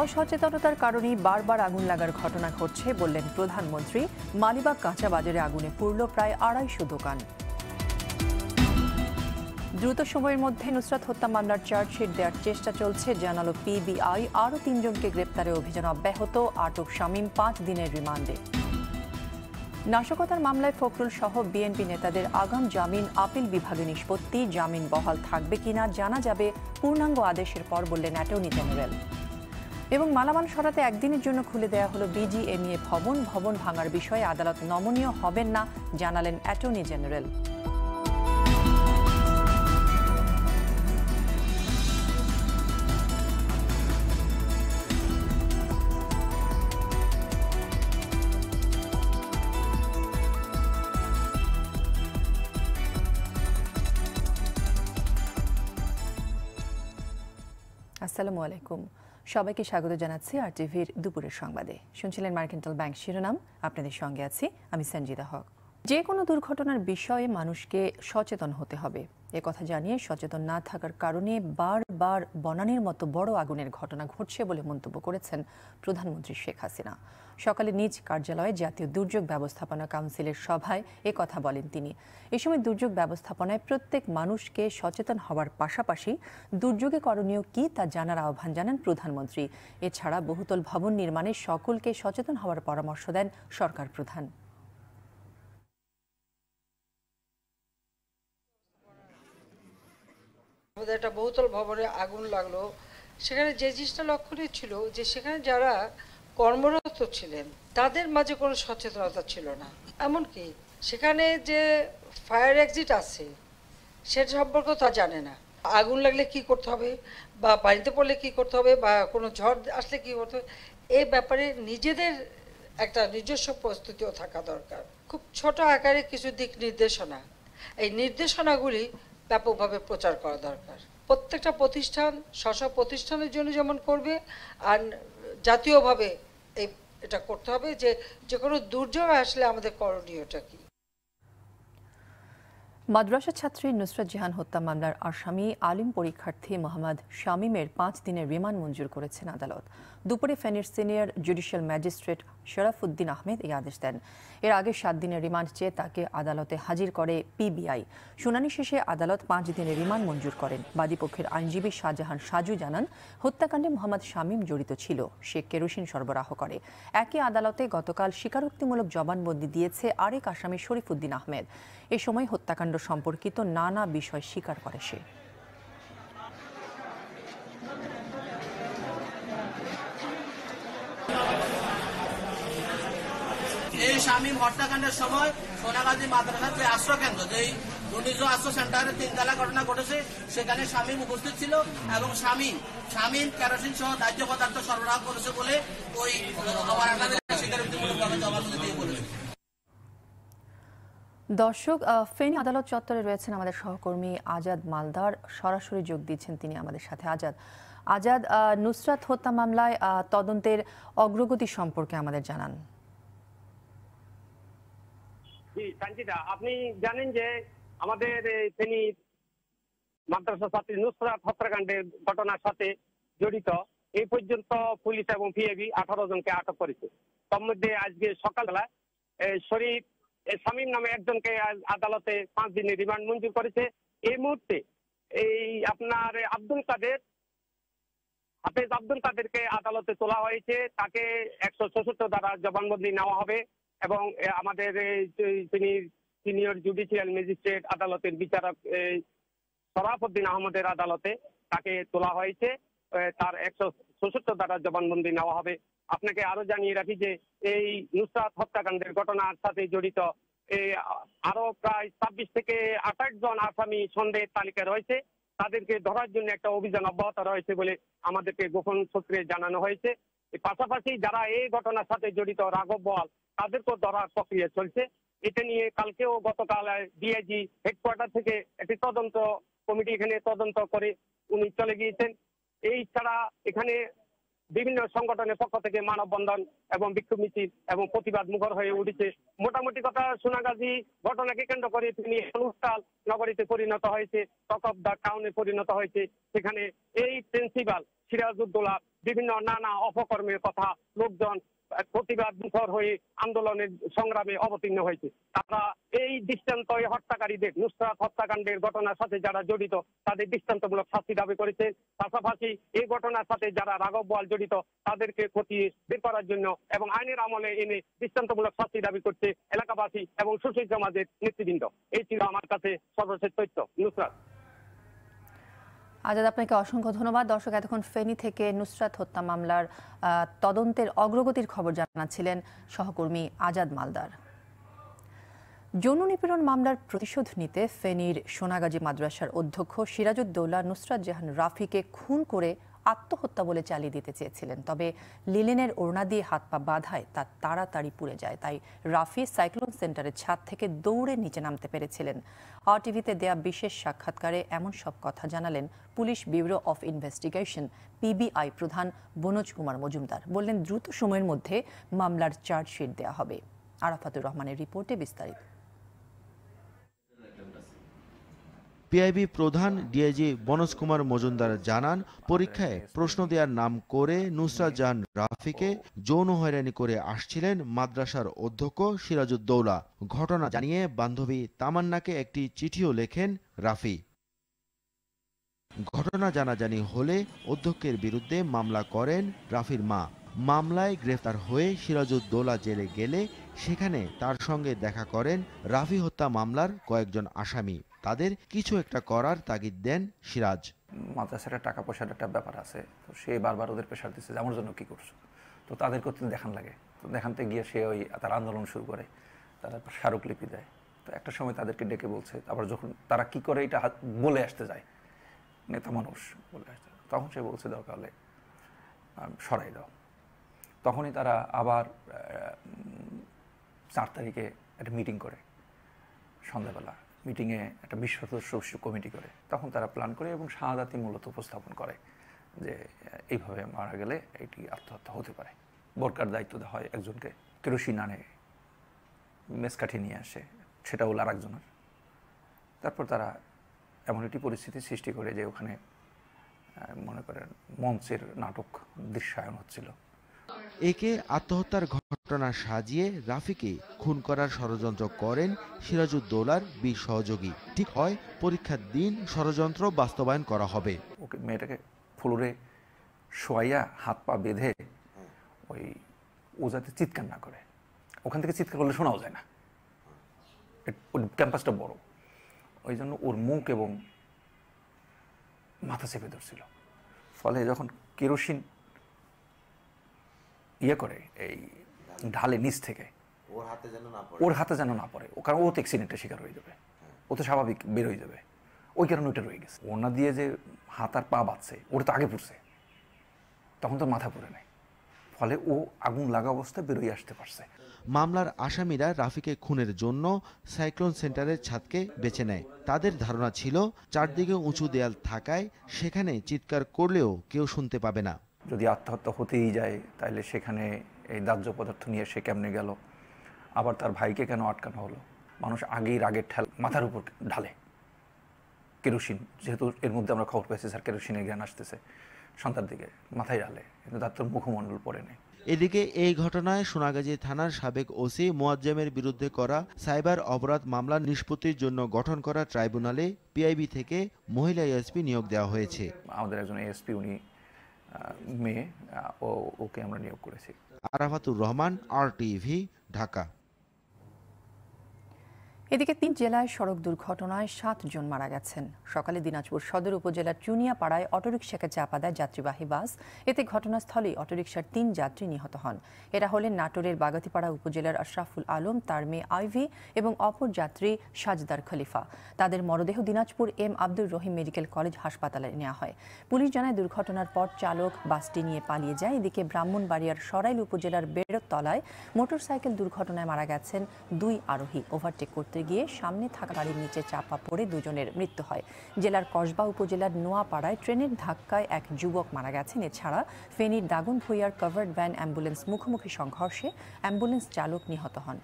অসচেতনতার কারণেই বারবার আগুন লাগার ঘটনা ঘটছে বললেন প্রধানমন্ত্রী। মালিবাগ কাঁচা বাজারে আগুনে পুড়ল প্রায় ২৫০ দোকান। দ্রুত সময়ের মধ্যে নুসরাত হত্যা মামলার চার্জশিট দেওয়ার চেষ্টা চলছে জানালো পিবিআই। আরও ৩ জনকে গ্রেপ্তারে অভিযান অব্যাহত। আটক শামীম ৫ দিনের রিমান্ডে। নাশকতার মামলায় ফখরুল সহ বিএনপি নেতাদের আগাম জামিন আপিল বিভাগে নিষ্পত্তি। জামিন বহাল থাকবে কিনা জানা যাবে পূর্ণাঙ্গ আদেশের পর বললেন অ্যাটর্নি জেনারেল। এবং মালামাল সরাতে একদিনের জন্য খুলে দেওয়া হলো বিজিএমইএ ভবন। ভবন ভাঙার বিষয়ে আদালত নমনীয় হবেন না জানালেন অ্যাটর্নি জেনারেল। আসসালামু আলাইকুম, সবাইকে স্বাগত জানাচ্ছি আরটিভির দুপুরের সংবাদে। শুনছিলেন মার্কেন্টাল ব্যাংক শিরোনাম, আপনাদের সঙ্গে আছি আমি সঞ্জিদা হক। যে কোনো দুর্ঘটনার বিষয়ে মানুষকে সচেতন হতে হবে, কথা জানিয়ে সচেতন না থাকার কারণে বারবার বনানীর মতো বড় আগুনের ঘটনা ঘটছে বলে মন্তব্য করেছেন প্রধানমন্ত্রী শেখ হাসিনা। সকালে নিজ কার্যালয়ে জাতীয় দুর্যোগ ব্যবস্থাপনা কাউন্সিলের সভায় কথা বলেন তিনি। এ সময় দুর্যোগ ব্যবস্থাপনায় প্রত্যেক মানুষকে সচেতন হওয়ার পাশাপাশি দুর্যোগে করণীয় কি তা জানার আহ্বান জানান প্রধানমন্ত্রী। এছাড়া বহুতল ভবন নির্মাণে সকলকে সচেতন হওয়ার পরামর্শ দেন সরকার প্রধান। আমাদের একটা বহুতল ভবনে আগুন লাগলো। সেখানে যে জিনিসটা লক্ষণীয় ছিল যে সেখানে যারা কর্মরত ছিলেন তাদের মাঝে কোনো সচেতনতা ছিল না। এমনকি সেখানে যে ফায়ার এক্সিট আছে সেটা সম্পর্কেও তা জানে না। আগুন লাগলে কি করতে হবে বা পানিতে পড়লে কি করতে হবে বা কোনো ঝড় আসলে কি করতে হবে, এই ব্যাপারে নিজেদের একটা নিজস্ব প্রস্তুতিও থাকা দরকার। খুব ছোট আকারে কিছু দিক নির্দেশনা, এই নির্দেশনাগুলি ব্যাপকভাবে প্রচার করা দরকার। প্রত্যেকটা প্রতিষ্ঠান স্ব প্রতিষ্ঠানের জন্য যেমন করবে, আর জাতীয়ভাবে এটা করতে হবে যে কোনো দুর্যোগ আসলে আমাদের করণীয়টা কি। মাদ্রাসা ছাত্রী নুসরাত জাহান হত্যা মামলার আসামি আলিম পরীক্ষার্থী মোহাম্মদ শামীমের ৫ দিনের রিমান্ড মঞ্জুর করেছেন আদালত। দুপুরে ফেনীর সিনিয়র জুডিশিয়াল ম্যাজিস্ট্রেট শরাফুদ্দিন আহমেদ এই আদেশ দেন। এর আগে ৭ দিনের রিমান্ড চেয়ে তাকে আদালতে হাজির করে পিবিআই। শুনানি শেষে আদালত ৫ দিনের রিমান্ড মঞ্জুর করেন। বাদীপক্ষের আইনজীবী শাহজাহান সাজু জানান, হত্যাকাণ্ডে মোহাম্মদ শামীম জড়িত ছিল। সে কেরোসিন সরবরাহ করে। একই আদালতে গতকাল স্বীকারোক্তিমূলক জবানবন্দি দিয়েছে আরেক আসামি শরীফুদ্দিন আহমেদ। এ সময় হত্যাকাণ্ড সম্পর্কিত নানা বিষয় স্বীকার করে সে। এই শামীম হত্যাকাণ্ডের সময় সোনাগাজী মাদ্রাসার যে আশ্রয় কেন্দ্র, যেই ঘূর্ণিঝড় আশ্রয় সেন্টারে ৩ ঘটনা ঘটেছে, সেখানে শামীম উপস্থিত ছিল এবং শামীম কেরোসিন সহ দাহ্য পদার্থ সরবরাহ করেছে বলে ওই স্বীকারোক্তিমূলকভাবে জবানবন্দি দিয়ে বলেছে। দর্শক, ফেনী আদালত চত্বরে রয়েছেন আমাদের সহকর্মী আজাদ মালদার। সরাসরি যোগ দিচ্ছেন তিনি আমাদের সাথে। আজাদ, নুসরাত হত্যা মামলায় তদন্তের অগ্রগতি সম্পর্কে আমাদের জানান। জি সঞ্জিদা, আপনি জানেন যে আমাদের ফেনী মাদ্রাসা ছাত্রী নুসরাত হত্যাকাণ্ডের ঘটনার সাথে জড়িত এই পর্যন্ত পুলিশ এবং পিএবি 18 জনকে আটক করেছে। তার মধ্যে আজকে সকালবেলা শরীফ শামীম নামে একজনকে আদালতে 5 দিনের রিমান্ড মঞ্জুর করেছে। এই মুহূর্তে এই আপনার হাফেজ আব্দুল কাদেরকে আদালতে তোলা হয়েছে। তাকে 174 দ্বারা জবানবন্দি নেওয়া হবে এবং আমাদের তিনি সিনিয়র জুডিশিয়াল ম্যাজিস্ট্রেট আদালতের বিচারক শরাফুদ্দিন আহমেদের আদালতে তাকে তোলা হয়েছে। তার 174 দ্বারা জবানবন্দি নেওয়া হবে। আপনাকে আরো জানিয়ে রাখি যে এই নুসরাত হত্যাকাণ্ডের ঘটনার সাথে জড়িত আরো প্রায় 26 থেকে 28 জন আসামি সন্দেহের তালিকায় রয়েছে। তাদেরকে ধরার জন্য একটা অভিযান অব্যাহত রয়েছে বলে আমাদেরকে গোপন সূত্রে জানানো হয়েছে। পাশাপাশি যারা এই ঘটনার সাথে জড়িত রাঘব বোয়াল, তাদেরকেও ধরার প্রক্রিয়া চলছে। এটা নিয়ে কালকেও গতকাল ডিআইজি হেডকোয়ার্টার থেকে একটি তদন্ত কমিটি এখানে তদন্ত করে উনি চলে গিয়েছেন। এই ছাড়া এখানে বিভিন্ন সংগঠনের পক্ষ থেকে মানববন্ধন এবং বিক্ষোভ মিছিল এবং প্রতিবাদ মুখর হয়ে উঠেছে। মোটামুটি কথা, সোনাগাজী ঘটনাকে কেন্দ্র করে তিনি অনুষ্ঠান নগরীতে পরিণত হয়েছে, টক অফ দ্য টাউনে পরিণত হয়েছে। সেখানে এই প্রিন্সিপাল সিরাজউদ্দৌলা বিভিন্ন নানা অপকর্মের কথা লোকজন প্রতিবাদ মুখর হয়ে আন্দোলনের সংগ্রামে অবতীর্ণ হয়েছে। তারা এই দৃষ্টান্ত হত্যাকারীদের নুসরাত হত্যাকাণ্ডের ঘটনার সাথে যারা জড়িত তাদের দৃষ্টান্তমূলক শাস্তি দাবি করেছে। পাশাপাশি এই ঘটনার সাথে যারা রাঘব বোয়াল জড়িত তাদেরকে খতিয়ে বের করার জন্য এবং আইনের আমলে এনে দৃষ্টান্তমূলক শাস্তি দাবি করছে এলাকাবাসী এবং সুশীল সমাজের নেতৃবৃন্দ। এই ছিল আমার কাছে সর্বশেষ তথ্য। নুসরাত। আজাদ, আপনাকে অসংখ্য ধন্যবাদ। দর্শক, এতক্ষণ ফেনী থেকে নুসরাত হত্যা মামলার তদন্তের অগ্রগতির খবর জানাচ্ছিলেন সহকর্মী আজাদ মালদার। যৌন নিপীড়ন মামলার প্রতিশোধ নিতে ফেনীর সোনাগাজী মাদ্রাসার অধ্যক্ষ সিরাজউদ্দৌলা নুসরাত জাহান রাফিকে খুন করে আত্মহত্যা বলে চালিয়ে দিতে চেয়েছিলেন, তবে লিলেনের ওড়না দিয়ে হাত পা বাঁধায় তা তাড়াতাড়ি পুড়ে যায়। তাই রাফি সাইক্লোন সেন্টারের ছাদ থেকে দৌড়ে নিচে নামতে পেরেছিলেন। আরটিভিতে দেয়া বিশেষ সাক্ষাৎকারে এমন সব কথা জানালেন police bureau of investigation PBI প্রধান বনোজ কুমার মজুমদার। বললেন, দ্রুত সময়ের মধ্যে মামলার চার্জশিট দেয়া হবে। আরাফাতুর রহমানের রিপোর্টে বিস্তারিত। পিআইবি প্রধান ডিআইজি বনোজ কুমার মজুমদার জানান, পরীক্ষায় প্রশ্ন দেওয়ার নাম করে নুসরাত জাহান রাফিকে যৌন হয়রানি করে আসছিলেন মাদ্রাসার অধ্যক্ষ সিরাজউদ্দৌলা। ঘটনা জানিয়ে বান্ধবী তামান্নাকে একটি চিঠিও লেখেন রাফি। ঘটনা জানাজানি হলে অধ্যক্ষের বিরুদ্ধে মামলা করেন রাফির মা। মামলায় গ্রেফতার হয়ে সিরাজউদ্দৌলা জেলে গেলে সেখানে তার সঙ্গে দেখা করেন রাফি হত্যা মামলার কয়েকজন আসামি। তাদের কিছু একটা করার তাগিদ দেন সিরাজ। মাদ্রাসার টাকা পয়সার একটা ব্যাপার আছে, তো সে বারবার ওদের প্রেশার দিচ্ছে যে আমার জন্য কি করছো, তো তাদের করতে দেখান লাগে। তো দেখানতে গিয়ে সে তার আন্দোলন শুরু করে, তারা স্মারকলিপি দেয়। তো একটা সময় তাদেরকে ডেকে বলছে, আবার যখন তারা কি করে এটা বলে আসতে যায়, নেতা মানুষ বলে আসতে, তখন সে বলছে দরকার হলে সরাই দাও। তখনই তারা আবার 4 তারিখে একটা মিটিং করে, সন্ধ্যাবেলা মিটিংয়ে একটা 20 সদস্য কমিটি করে। তখন তারা প্ল্যান করে এবং শাহাদাতি মূলত উপস্থাপন করে যে এইভাবে মারা গেলে এটি আত্মহত্যা হতে পারে। বোরকার দায়িত্ব দেওয়া হয় একজনকে, কেরোসিন আনে, মেসকাঠি নিয়ে আসে, সেটা হলো আর একজনের। তারপর তারা এমন একটি পরিস্থিতি সৃষ্টি করে যে ওখানে মনে করেন মঞ্চের নাটক দৃশ্যায়ন হচ্ছিল। একে আত্মহত্যার ঘটনা সাজিয়ে রাফিকে খুন করার ষড়যন্ত্র করেন সিরাজউদ্দৌলার 20 সহযোগী। ঠিক হয় পরীক্ষার দিন ষড়যন্ত্র বাস্তবায়ন করা হবে। ওকে মেয়েটাকে ফ্লোরে শোয়াইয়া হাত পা বেঁধে ও যাতে চিৎকার না করে, ওখান থেকে চিৎকার করলে শোনাও যায় না, ক্যাম্পাসটা বড়, ওই জন্য ওর মুখ এবং মাথা চেপে ধরছিল। ফলে যখন কেরোসিন করে এই ঢালে নিচ থেকে ওর হাতে যেন না পড়ে, কারণ ও তো অ্যাক্সিডেন্টের শিকার হয়ে যাবে, ও তো স্বাভাবিক বের হয়ে যাবে, ওই কারণে ওইটা রয়ে গেছে। ওনা দিয়ে যে হাত আর পা বাঁধছে, ওটা তো আগে পড়ছে, তখন তো মাথা পড়ে নাই, ফলে ও আগুন লাগা অবস্থায় বেরোয় আসতে পারছে। মামলার আসামিরা রাফিকে খুনের জন্য সাইক্লোন সেন্টারের ছাদকে বেছে নেয়। তাদের ধারণা ছিল চারদিকে উঁচু দেয়াল থাকায় সেখানে চিৎকার করলেও কেউ শুনতে পাবে না। যদি আত্মহত্যা হতেই যায় তাহলে সেখানে এই দাহ্য পদার্থ নিয়ে সে কেমনে গেল, আবার তার ভাইকে কেন আটকানো হলো। মানুষ আগেই রাগের ঠেল মাথার উপর ঢালে কেরোসিন, যেহেতু এর মধ্যে আমরা খবর পেয়েছি স্যার কেরোসিনের জ্ঞান আসতেছে সন্ধ্যার দিকে, মাথায় ঢালে, কিন্তু তার তো মুখমণ্ডল পড়ে নেই। এদিকে এই ঘটনায় সোনাগাজী থানার সাবেক ওসি মোয়াজ্জেমের বিরুদ্ধে করা সাইবার অপরাধ মামলা নিষ্পত্তির জন্য গঠন করা ট্রাইব্যুনালে পিআইবি থেকে মহিলা এএসপি নিয়োগ দেওয়া হয়েছে। আমাদের একজন এএসপি, উনি মেয়ে, ওকে আমরা নিয়োগ করেছি। আরাফাতুর রহমান, আরটিভি, ঢাকা। এদিকে 3 জেলায় সড়ক দুর্ঘটনায় 7 জন মারা গেছেন। সকালে দিনাজপুর সদর উপজেলার চুনিয়াপাড়ায় অটোরিকশাকে চাপা দেয় যাত্রীবাহী বাস। এতে ঘটনাস্থলেই অটোরিকশার 3 যাত্রী নিহত হন। এরা হলেন নাটোরের বাগাতিপাড়া উপজেলার আশরাফুল আলম, তার মেয়ে আইভি এবং অপর যাত্রী সাজদার খলিফা। তাদের মরদেহ Dinajpur M Abdur Rahim medical college হাসপাতালে নেওয়া হয়। পুলিশ জানায় দুর্ঘটনার পর চালক বাসটি নিয়ে পালিয়ে যায়। এদিকে ব্রাহ্মণবাড়িয়ার সরাইল উপজেলার বেড়তলায় মোটরসাইকেল দুর্ঘটনায় মারা গেছেন 2 আরোহী। ওভারটেক করতে গিয়ে সামনে থাকা গাড়ির নিচে চাপা পড়ে 2 জনের মৃত্যু হয়। জেলার কসবা উপজেলার নোয়াপাড়ায় ট্রেনের ধাক্কায় এক যুবক মারা গেছেন। এছাড়া ফেনীর দাগনভূঞার কভার্ড ভ্যান অ্যাম্বুলেন্স মুখোমুখি সংঘর্ষে অ্যাম্বুলেন্স চালক নিহত হন।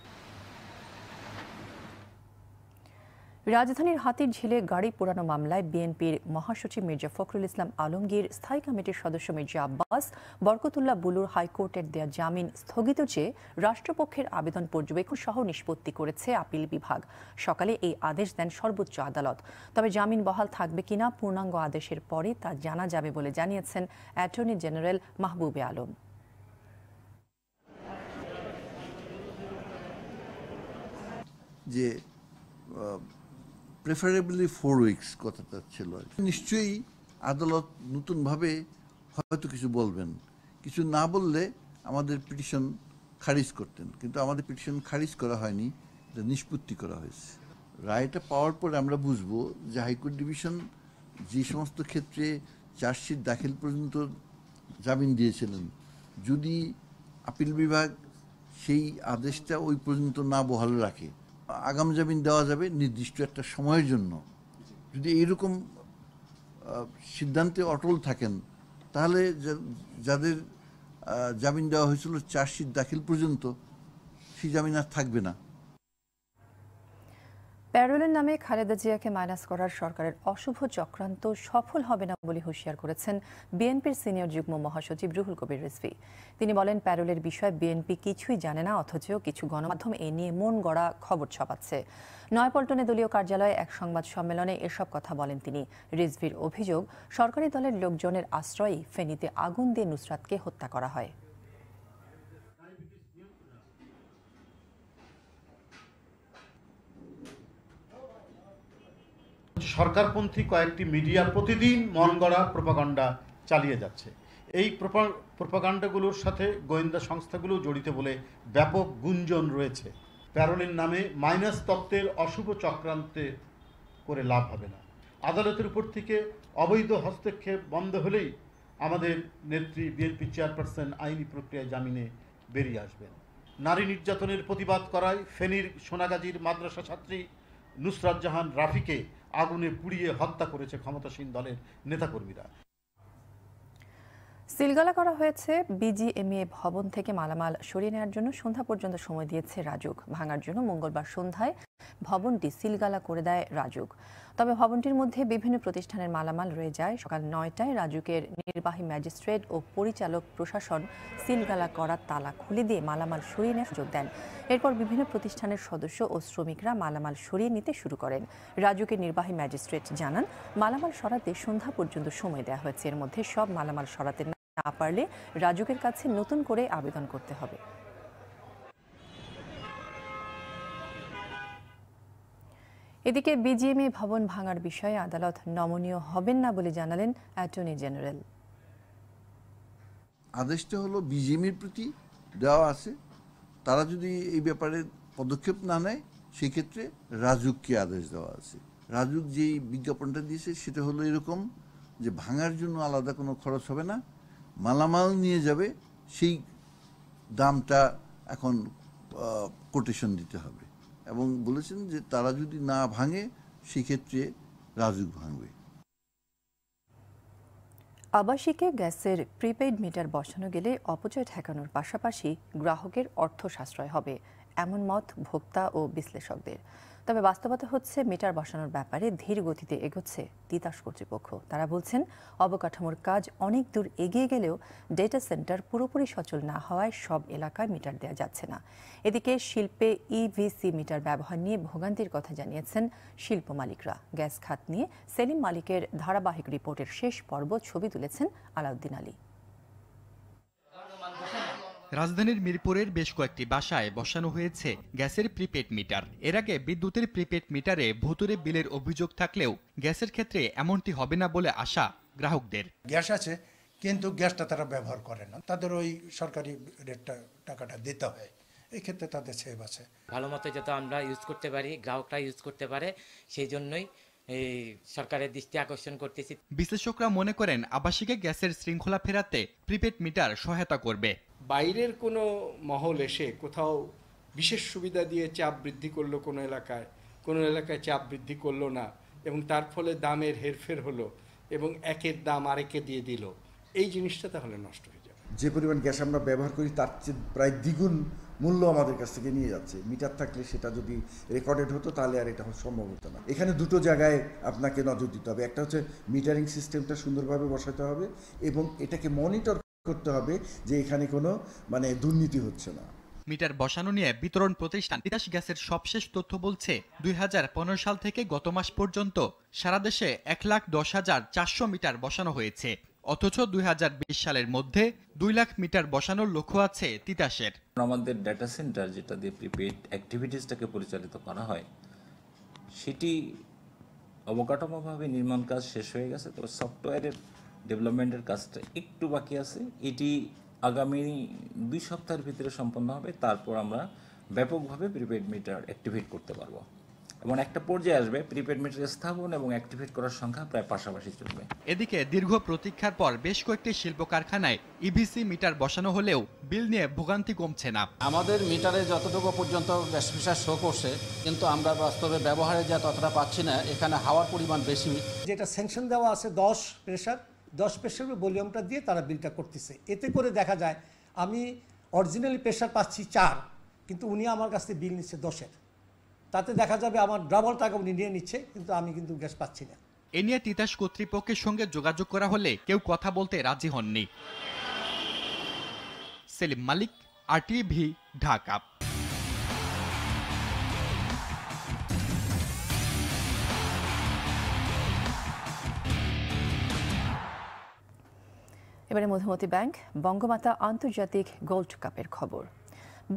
রাজধানীর হাতিরঝিলে গাড়ি পোড়ানো মামলায় বিএনপির মহাসচিব মির্জা ফখরুল ইসলাম আলমগীর, স্থায়ী কমিটির সদস্য মির্জা আব্বাস, বরকতুল্লাহ বুলুর হাইকোর্টের দেয়া জামিন স্থগিত চেয়ে রাষ্ট্রপক্ষের আবেদন পর্যবেক্ষণ সহ নিষ্পত্তি করেছে আপিল বিভাগ। সকালে এই আদেশ দেন সর্বোচ্চ আদালত। তবে জামিন বহাল থাকবে কিনা পূর্ণাঙ্গ আদেশের পরে তা জানা যাবে বলে জানিয়েছেন অ্যাটর্নি জেনারেল মাহবুবে আলম। যে প্রেফারেবলি 4 উইকস কথাটা ছিল, নিশ্চয়ই আদালত নতুনভাবে হয়তো কিছু বলবেন, কিছু না বললে আমাদের পিটিশন খারিজ করতেন, কিন্তু আমাদের পিটিশন খারিজ করা হয়নি, এটা নিষ্পত্তি করা হয়েছে। রায়টা পাওয়ার পরে আমরা বুঝবো যে হাইকোর্ট ডিভিশন যে সমস্ত ক্ষেত্রে চার্জশিট দাখিল পর্যন্ত জামিন দিয়েছিলেন, যদি আপিল বিভাগ সেই আদেশটা ওই পর্যন্ত না বহাল রাখে, আগাম জামিন দেওয়া যাবে নির্দিষ্ট একটা সময়ের জন্য। যদি এইরকম সিদ্ধান্তে অটল থাকেন, তাহলে যাদের জামিন দেওয়া হয়েছিল চার্জশিট দাখিল পর্যন্ত, সেই জামিন আর থাকবে না। প্যারোলের নামে খালেদা জিয়াকে মাইনাস করার সরকারের অশুভ চক্রান্ত সফল হবে না বলে হুঁশিয়ার করেছেন বিএনপির সিনিয়র যুগ্ম মহাসচিব রুহুল কবির রিজভী। তিনি বলেন, প্যারোলের বিষয়ে বিএনপি কিছুই জানে না, অথচ কিছু গণমাধ্যম এ নিয়ে মন গড়া খবর ছাপাচ্ছে। নয়াপল্টনে দলীয় কার্যালয়ে এক সংবাদ সম্মেলনে এসব কথা বলেন তিনি। রিজভীর অভিযোগ, সরকারি দলের লোকজনের আশ্রয়ে ফেনীতে আগুন দিয়ে নুসরাতকে হত্যা করা হয়। সরকারপন্থী কয়েকটি মিডিয়া প্রতিদিন মন গড়া প্রোপাগান্ডা চালিয়ে যাচ্ছে। এই প্রোপাগান্ডাগুলোর সাথে গোয়েন্দা সংস্থাগুলো জড়িত বলে ব্যাপক গুঞ্জন রয়েছে। প্যারোলের নামে মাইনাস তত্ত্বের অশুভ চক্রান্তে করে লাভ হবে না। আদালতের উপর থেকে অবৈধ হস্তক্ষেপ বন্ধ হলেই আমাদের নেত্রী বিএনপি চেয়ারপারসন আইনি প্রক্রিয়ায় জামিনে বেরিয়ে আসবেন। নারী নির্যাতনের প্রতিবাদ করায় ফেনীর সোনাগাজীর মাদ্রাসা ছাত্রী নুসরাত জাহান রাফিকে আগুনে পুড়িয়ে হত্যা করেছে ক্ষমতাসীন দলের নেতাকর্মীরা। সিলগালা করা হয়েছে বিজিএমইএ ভবন থেকে মালামাল সরিয়ে নেওয়ার জন্য সন্ধ্যা পর্যন্ত সময় দিয়েছে রাজুক। ভাঙার জন্য মঙ্গলবার সন্ধ্যায় ভবনটি সিলগালা করে দেয় রাজুক। তবে ভবনটির মধ্যে বিভিন্ন প্রতিষ্ঠানের মালামাল রয়ে যায়। সকাল 9টায় রাজুকের নির্বাহী ম্যাজিস্ট্রেট ও পরিচালক প্রশাসন সিলগালা করা তালা খুলে দিয়ে মালামাল সরিয়ে নেওয়ার সুযোগ দেন। এরপর বিভিন্ন প্রতিষ্ঠানের সদস্য ও শ্রমিকরা মালামাল সরিয়ে নিতে শুরু করেন। রাজুকের নির্বাহী ম্যাজিস্ট্রেট জানান, মালামাল সরাতে সন্ধ্যা পর্যন্ত সময় দেওয়া হয়েছে। এর মধ্যে সব মালামাল সরাতে না পারলে রাজুকের কাছে নতুন করে আবেদন করতে হবে। এদিকে বিজিএমইএ ভবন ভাঙার বিষয়ে আদালত নমনীয় হবেন না বলে জানালেন অ্যাটর্নি জেনারেল। আদেশটা হলো বিজিএমইএর প্রতি দেওয়া আছে, তারা যদি এই ব্যাপারে পদক্ষেপ না নেয় সেক্ষেত্রে রাজুককে আদেশ দেওয়া আছে। রাজুক যেই বিজ্ঞাপনটা দিয়েছে সেটা হলো এরকম যে ভাঙার জন্য আলাদা কোনো খরচ হবে না, মালামাল নিয়ে যাবে, সেই দামটা এখন কোটেশন দিতে হবে, এবং বলেছেন যে তারা যদি না ভাঙে সেক্ষেত্রে রাজুক ভাঙবে। আবাসিকে গ্যাসের প্রিপেইড মিটার বসানো গেলে অপচয় ঠেকানোর পাশাপাশি গ্রাহকের অর্থ সাশ্রয় হবে, এমন মত ভোক্তা ও বিশ্লেষকদের। তবে বাস্তবতা হচ্ছে, মিটার বসানোর ব্যাপারে ধীর গতিতে এগোচ্ছে তিতাস কর্তৃপক্ষ। তারা বলছেন, অবকাঠামোর কাজ অনেক দূর এগিয়ে গেলেও ডেটা সেন্টার পুরোপুরি সচল না হওয়ায় সব এলাকায় মিটার দেওয়া যাচ্ছে না। এদিকে শিল্পে ইভিসি মিটার ব্যবহার নিয়ে ভোগান্তির কথা জানিয়েছেন শিল্প মালিকরা। গ্যাস খাত নিয়ে সেলিম মালিকের ধারাবাহিক রিপোর্টের শেষ পর্ব ছবি তুলেছেন আলাউদ্দিন আলী। রাজধানীর মিরপুরের বেশ কয়েকটি বাসায় বসানো হয়েছে গ্যাসের প্রিপেড মিটার। এর আগে বিদ্যুতের প্রিপেড মিটারে ভুতুরে বিলের অভিযোগ থাকলেও গ্যাসের ক্ষেত্রে এমনটি হবে না বলে আশা গ্রাহকদের। গ্যাস আছে কিন্তু গ্যাসটা তারা ব্যবহার করে না, তাদের ওই সরকারি রেটটা টাকাটা দিতে হয়, এই ক্ষেত্রে তাদের সেভ আছে। ভালো মতো যাতে আমরা ইউজ করতে পারি, গ্রাহকরা ইউজ করতে পারে, সেই জন্যই এই সরকারের দৃষ্টি আকর্ষণ করতেছি। বিশ্লেষকরা মনে করেন, আবাসিকে গ্যাসের শৃঙ্খলা ফেরাতে প্রিপেড মিটার সহায়তা করবে। বাইরের কোনো মহল এসে কোথাও বিশেষ সুবিধা দিয়ে চাপ বৃদ্ধি করলো কোনো এলাকায় চাপ বৃদ্ধি করলো না, এবং তার ফলে দামের হেরফের হলো এবং একের দাম আরেকে দিয়ে দিল, এই জিনিসটা তাহলে নষ্ট হয়ে যাবে। যে পরিমাণ গ্যাস আমরা ব্যবহার করি তার চেয়ে প্রায় দ্বিগুণ মূল্য আমাদের কাছ থেকে নিয়ে যাচ্ছে। মিটার থাকলে সেটা যদি রেকর্ডেড হতো তাহলে আর এটা সম্ভব হতো না। এখানে দুটো জায়গায় আপনাকে নজর দিতে হবে। একটা হচ্ছে মিটারিং সিস্টেমটা সুন্দরভাবে বসাতে হবে এবং এটাকে মনিটর করতে হবে যে এখানে কোনো দুর্নীতি হচ্ছে না। মিটার বসানো নিয়ে বিতরণ প্রতিষ্ঠান তিতাস গ্যাসের সবশেষ তথ্য বলছে 2015 সাল থেকে গত মাস পর্যন্ত সারা দেশে 1,10,400 মিটার বসানো হয়েছে। অথচ 2020 সালের মধ্যে 2 লাখ মিটার বসানোর লক্ষ্য আছে তিতাসের। আমাদের ডেটা সেন্টার যেটা দিয়ে প্রিপেইড অ্যাক্টিভিটিসটাকে পরিচালিত করা হয় সেটি অবকাঠামোভাবে নির্মাণ কাজ শেষ হয়ে গেছে, তবে সফটওয়্যারের ডেভেলপমেন্টের কাজটা একটু বাকি আছে। এটি আগামী 2 সপ্তাহের ভিতরে সম্পন্ন হবে। তারপর আমরা ব্যাপকভাবে প্রিপেইড মিটার অ্যাক্টিভেট করতে পারবো এবং একটা পর্যায়ে আসবে প্রিপেইড মিটার স্থাপন এবং অ্যাক্টিভেট করার সংখ্যা প্রায় পাশাপাশি চলবে। এদিকে দীর্ঘ প্রতীক্ষার পর বেশ কয়েকটি শিল্প কারখানায় ইভিসি মিটার বসানো হলেও বিল নিয়ে ভোগান্তি কমছে না। আমাদের মিটারে যতটুকু পর্যন্ত গ্যাস প্রেসার শো করছে, কিন্তু আমরা বাস্তবে ব্যবহারে যা ততটা পাচ্ছি না। এখানে হাওয়ার পরিমাণ বেশি। যেটা স্যাংশন দেওয়া আছে 10 প্রেসারের ভলিউমটা দিয়ে তারা বিলটা করতেছে। এতে করে দেখা যায় আমি অরিজিনালি প্রেসার পাচ্ছি 4, কিন্তু উনি আমার কাছ থেকে বিল নিচ্ছে 10-এর। তাতে দেখা যাবে আমার ডাবল টাকা উনি নিয়ে নিচ্ছে, কিন্তু আমি কিন্তু গ্যাস পাচ্ছি না। এ নিয়ে তিতাস কর্তৃপক্ষের সঙ্গে যোগাযোগ করা হলে কেউ কথা বলতে রাজি হননি। সেলিম মালিক, RTV, ঢাকা। এবারে মধুমতি ব্যাংক বঙ্গমাতা আন্তর্জাতিক গোল্ড কাপের খবর।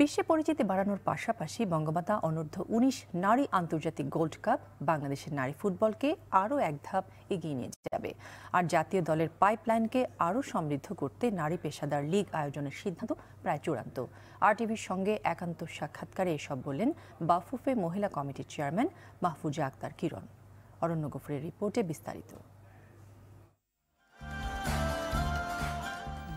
বিশ্বে পরিচিতি বাড়ানোর পাশাপাশি বঙ্গমাতা অনূর্ধ্ব-19 নারী আন্তর্জাতিক গোল্ড কাপ বাংলাদেশের নারী ফুটবলকে আরও এক ধাপ এগিয়ে নিয়ে যাবে। আর জাতীয় দলের পাইপলাইনকে আরও সমৃদ্ধ করতে নারী পেশাদার লীগ আয়োজনের সিদ্ধান্ত প্রায় চূড়ান্ত। RTVর সঙ্গে একান্ত সাক্ষাৎকারে এসব বললেন বাফুফে মহিলা কমিটির চেয়ারম্যান মাহফুজা আক্তার কিরণ। অরণ্য গফুরের রিপোর্টে বিস্তারিত।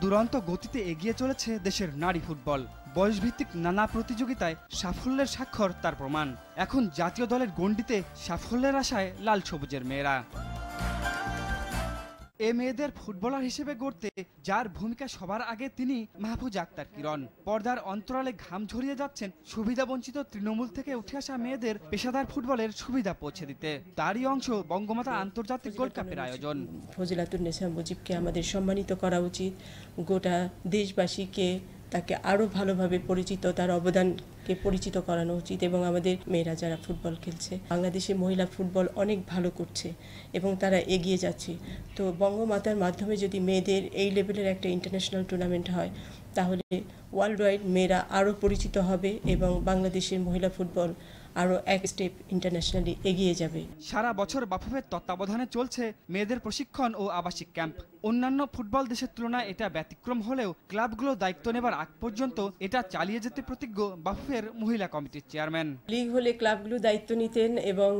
দুরন্ত গতিতে এগিয়ে চলেছে দেশের নারী ফুটবল। বয়সভিত্তিক নানা প্রতিযোগিতায় সাফল্যের স্বাক্ষর তার প্রমাণ। এখন জাতীয় দলের গণ্ডিতে সাফল্যের আশায় লাল সবুজের মেয়েরা। এ মেয়েদের ফুটবলার হিসেবে গড়তে যার ভূমিকা সবার আগে তিনি মাহফুজা আক্তার কিরণ। পর্দার অন্তরালে ঘাম ঝরিয়ে যাচ্ছেন সুবিধাবঞ্চিত তৃণমূল থেকে উঠে আসা মেয়েদের পেশাদার ফুটবলের সুবিধা পৌঁছে দিতে। তারই অংশ বঙ্গমাতা আন্তর্জাতিক গোল্ড কাপের আয়োজন। ফজিলাতুন্নেসা মুজিবকে আমাদের সম্মানিত করা উচিত। গোটা দেশবাসীকে তাকে আরও ভালোভাবে পরিচিত, তার অবদানকে পরিচিত করানো উচিত। এবং আমাদের মেয়েরা যারা ফুটবল খেলছে, বাংলাদেশে মহিলা ফুটবল অনেক ভালো করছে এবং তারা এগিয়ে যাচ্ছে। তো বঙ্গমাতার মাধ্যমে যদি মেয়েদের এই লেভেলের একটা ইন্টারন্যাশনাল টুর্নামেন্ট হয়, তাহলে ওয়ার্ল্ড ওয়াইড মেয়েরা আরও পরিচিত হবে এবং বাংলাদেশের মহিলা ফুটবল আরও এক স্টেপ ইন্টারন্যাশনালি এগিয়ে যাবে। সারা বছর বাফুফের তত্ত্বাবধানে চলছে মেয়েদের প্রশিক্ষণ ও আবাসিক ক্যাম্প। অন্যান্য ফুটবল দেশের তুলনায় এটা ব্যতিক্রম হলেও ক্লাবগুলো দায়িত্ব নেবার আগ পর্যন্ত এটা চালিয়ে যেতে প্রতিজ্ঞ বাফুফের মহিলা কমিটির চেয়ারম্যান। লিগ হলে ক্লাবগুলো দায়িত্ব নিতেন এবং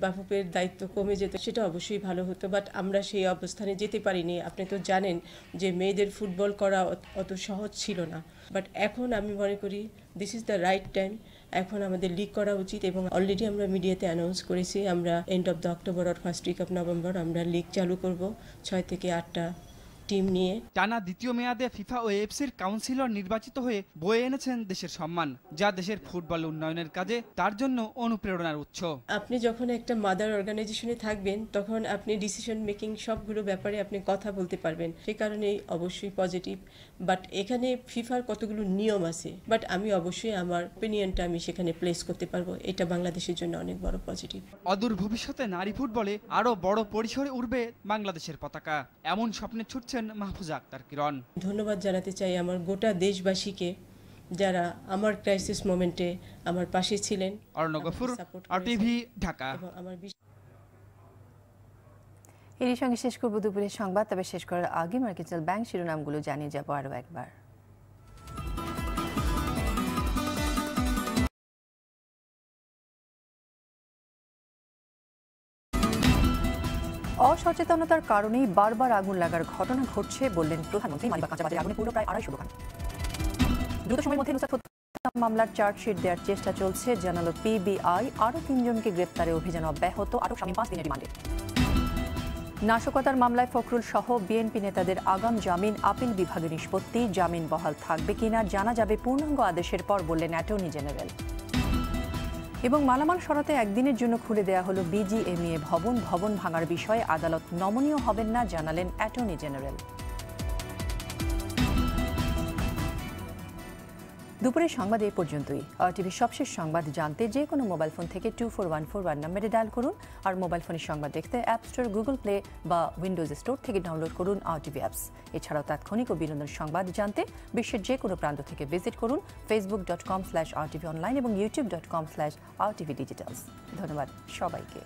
বাফুফের দায়িত্ব কমে যেত, সেটা অবশ্যই ভালো হতো। বাট আমরা সেই অবস্থানে যেতে পারিনি। আপনি তো জানেন যে মেয়েদের ফুটবল করা অত সহজ ছিল না। বাট এখন আমি মনে করি this is the right time. এখন আমাদের লিগ করা উচিত এবং অলরেডি আমরা মিডিয়াতে অ্যানাউন্স করেছি আমরা এন্ড অফ দ্য অক্টোবর আর ফার্স্ট উইক অফ নভেম্বর আমরা লিগ চালু করব 6 থেকে 8টা টিম নিয়ে। টানা দ্বিতীয় মেয়াদে ফিফা ও এফসির কাউন্সিলর নির্বাচিত হয়ে বয়ে এনেছেন দেশের সম্মান, যা দেশের ফুটবল উন্নয়নের কাজে তার জন্য অনুপ্রেরণার উৎস। আপনি যখন একটা মাদার অর্গানাইজেশনে থাকবেন, তখন আপনি ডিসিশন মেকিং সবগুলো ব্যাপারে আপনি কথা বলতে পারবেন। সে কারণেই অবশ্যই পজিটিভ। বাট এখানে ফিফার কতগুলো নিয়ম আছে, বাট আমি অবশ্যই আমার ওপিনিয়নটা আমি সেখানে প্লেস করতে পারবো। এটা বাংলাদেশের জন্য অনেক বড় পজিটিভ। অদূর ভবিষ্যতে নারী ফুটবলে আরো বড় পরিসরে উঠবে বাংলাদেশের পতাকা, এমন স্বপ্নে ছুটছেন মাহফুজা আক্তার কিরণ। ধন্যবাদ জানাতে চাই আমার গোটা দেশবাসীকে যারা আমার ক্রাইসিস মোমেন্টে আমার পাশে ছিলেন। অরণ্য গফুর, RTV, ঢাকা। এরই সঙ্গে শেষ করব দুপুরের সংবাদ। তবে শেষ করার আগে মার্কেন্টাইল ব্যাংক শিরোনামগুলো জানিয়ে যাব আরও একবার। অসচেতনতার কারণেই বারবার আগুন লাগার ঘটনা ঘটছে বললেন প্রধানমন্ত্রী। মালিবাগ কাঁচাবাজারে আগুনে পুরো প্রায় 250 দোকান। দ্রুত সময়ের মধ্যে নুসরাত মামলার চার্জশিট দেওয়ার চেষ্টা চলছে, জানালো PBI। আরও 3 জনকে গ্রেপ্তারে অভিযান অব্যাহত, আটক স্বামী 5 দিনের রিমান্ডে। নাশকতার মামলায় ফখরুল সহ বিএনপি নেতাদের আগাম জামিন আপিল বিভাগের নিষ্পত্তি, জামিন বহাল থাকবে কিনা জানা যাবে পূর্ণাঙ্গ আদেশের পর বললেন অ্যাটর্নি জেনারেল। এবং মালামাল সরাতে একদিনের জন্য খুলে দেয়া হলো বিজিএমইএ ভবন, ভবন ভাঙার বিষয়ে আদালত নমনীয় হবেন না জানালেন অ্যাটর্নি জেনারেল। দুপুরের সংবাদ এই পর্যন্তই। আরটিভির সবশেষ সংবাদ জানতে যে কোনো মোবাইল ফোন থেকে 24141 নম্বরে ডায়াল করুন। আর মোবাইল ফোনের সংবাদ দেখতে অ্যাপ স্টোর, গুগল প্লে বা উইন্ডোজ স্টোর থেকে ডাউনলোড করুন আরটিভি অ্যাপস। এছাড়াও তাৎক্ষণিক ও বিনোদন সংবাদ জানতে বিশ্বের যে কোনো প্রান্ত থেকে ভিজিট করুন facebook.com/rtvonline এবং youtube.com/rtvdigitals। ধন্যবাদ সবাইকে।